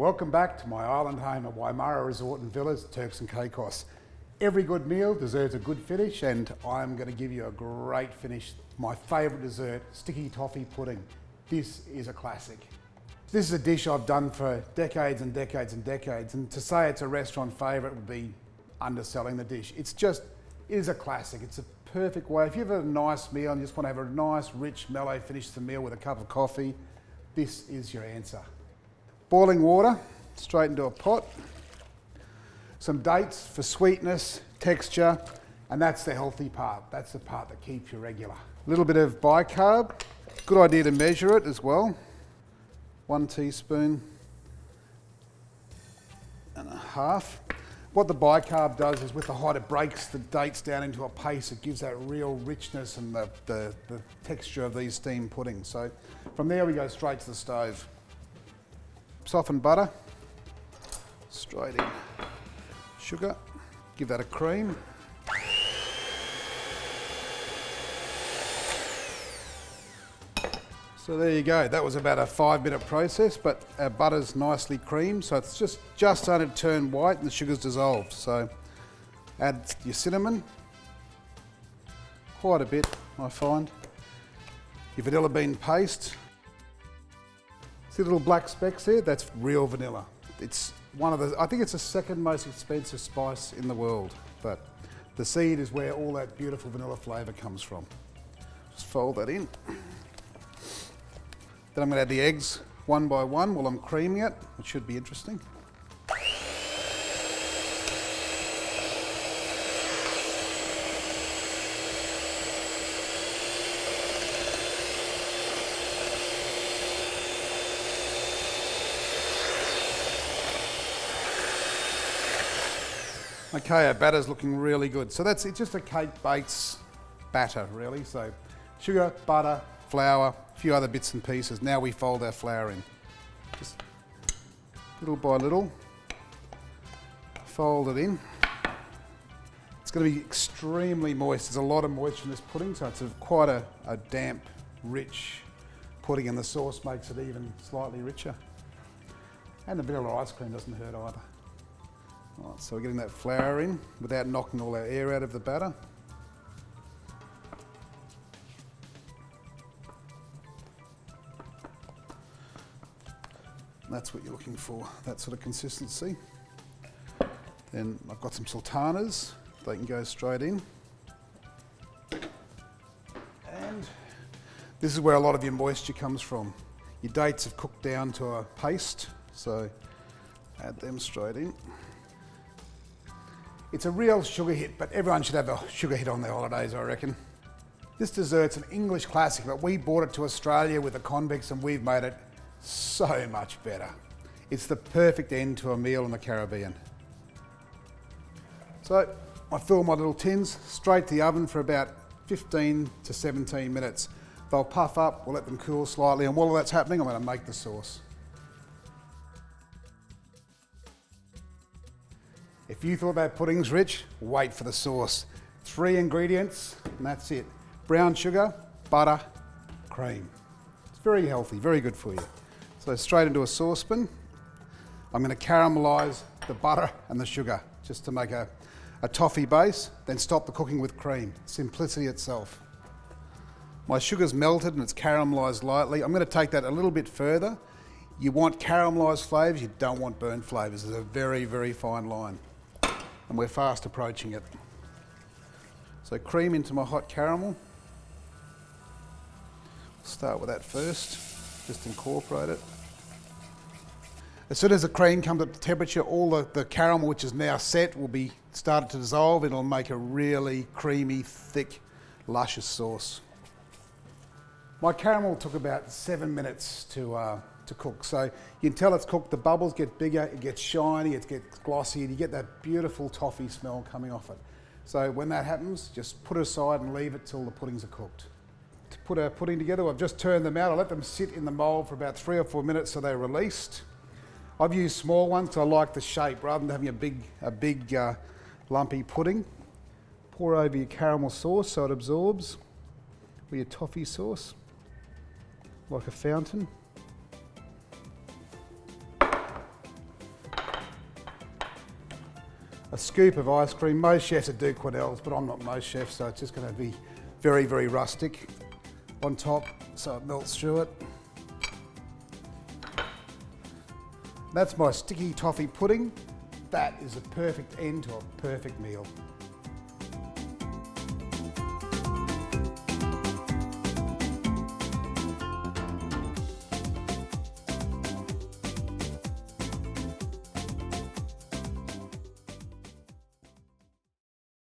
Welcome back to my island home at Wymara Resort and Villas, Turks and Caicos. Every good meal deserves a good finish, and I'm going to give you a great finish. My favourite dessert, sticky toffee pudding. This is a classic. This is a dish I've done for decades and decades and decades, and to say it's a restaurant favourite would be underselling the dish. It is a classic. It's a perfect way. If you have a nice meal and you just want to have a nice, rich, mellow finish to the meal with a cup of coffee, this is your answer. Boiling water, straight into a pot. Some dates for sweetness, texture, and that's the healthy part. That's the part that keeps you regular. A little bit of bicarb. Good idea to measure it as well. 1 teaspoon and a half. What the bicarb does is with the height, it breaks the dates down into a paste. It gives that real richness and the texture of these steamed puddings. So from there we go straight to the stove. Softened butter, straight in. Sugar, give that a cream. So there you go. That was about a 5-minute process, but our butter's nicely creamed, so it's just starting to turn white and the sugar's dissolved. So add your cinnamon, quite a bit, I find. Your vanilla bean paste. See the little black specks there? That's real vanilla. It's I think it's the second most expensive spice in the world, but the seed is where all that beautiful vanilla flavour comes from. Just fold that in. Then I'm going to add the eggs one by one while I'm creaming it, which should be interesting. Okay, our batter's looking really good. So it's just a cake bakes batter, really. So sugar, butter, flour, a few other bits and pieces. Now we fold our flour in. Just little by little, fold it in. It's going to be extremely moist. There's a lot of moisture in this pudding, so it's quite a damp, rich pudding, and the sauce makes it even slightly richer. And the vanilla ice cream doesn't hurt either. Right, so we're getting that flour in without knocking all our air out of the batter. That's what you're looking for, that sort of consistency. Then I've got some sultanas, they can go straight in. And this is where a lot of your moisture comes from. Your dates have cooked down to a paste, so add them straight in. It's a real sugar hit, but everyone should have a sugar hit on their holidays, I reckon. This dessert's an English classic, but we brought it to Australia with the convicts and we've made it so much better. It's the perfect end to a meal in the Caribbean. So I fill my little tins straight to the oven for about 15 to 17 minutes. They'll puff up, we'll let them cool slightly, and while that's happening, I'm going to make the sauce. If you thought that pudding's rich, wait for the sauce. 3 ingredients, and that's it. Brown sugar, butter, cream. It's very healthy, very good for you. So straight into a saucepan. I'm going to caramelise the butter and the sugar, just to make a toffee base, then stop the cooking with cream. Simplicity itself. My sugar's melted and it's caramelised lightly. I'm going to take that a little bit further. You want caramelised flavours, you don't want burnt flavours. There's a very, very fine line. And we're fast approaching it. So cream into my hot caramel. Start with that first, just incorporate it. As soon as the cream comes up to temperature, all the caramel, which is now set, will be started to dissolve. It'll make a really creamy, thick, luscious sauce. My caramel took about 7 minutes to cook. So you can tell it's cooked, the bubbles get bigger, it gets shiny, it gets glossy, and you get that beautiful toffee smell coming off it. So when that happens, just put it aside and leave it till the puddings are cooked. To put our pudding together, I've just turned them out. I let them sit in the mould for about 3 or 4 minutes so they're released. I've used small ones because I like the shape rather than having a big lumpy pudding. Pour over your caramel sauce so it absorbs, or your toffee sauce, like a fountain. a scoop of ice cream. Most chefs would do quenelles, but I'm not most chefs, so it's just going to be very, very rustic on top, so it melts through it. That's my sticky toffee pudding. That is a perfect end to a perfect meal.